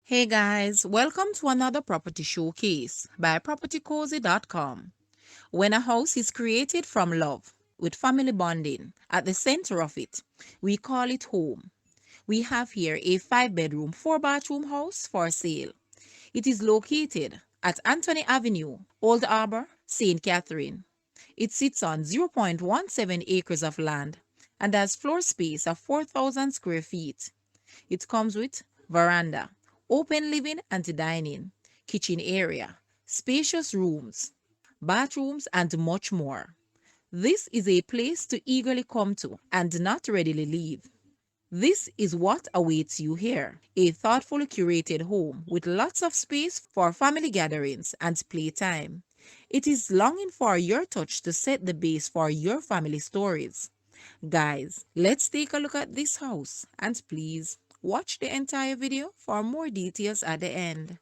Hey guys, welcome to another property showcase by propertycozy.com. When a house is created from love, with family bonding at the center of it, we call it home. We have here a 5-bedroom, 4-bathroom house for sale. It is located at Anthony Avenue, Old Harbour, St. Catherine. It sits on 0.17 acres of land and has floor space of 4,000 square feet. It comes with veranda, open living and dining, kitchen area, spacious rooms, bathrooms, and much more. This is a place to eagerly come to and not readily leave. This is what awaits you here, a thoughtfully curated home with lots of space for family gatherings and playtime. It is longing for your touch to set the base for your family stories. Guys, let's take a look at this house and please watch the entire video for more details at the end.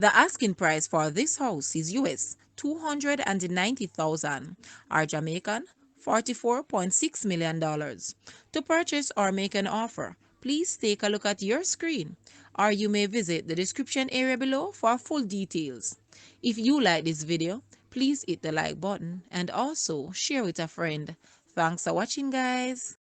The asking price for this house is US 290,000 or Jamaican $44.6 million. To purchase or make an offer, please take a look at your screen or you may visit the description area below for full details. If you like this video, please hit the like button and also share with a friend. Thanks for watching, guys.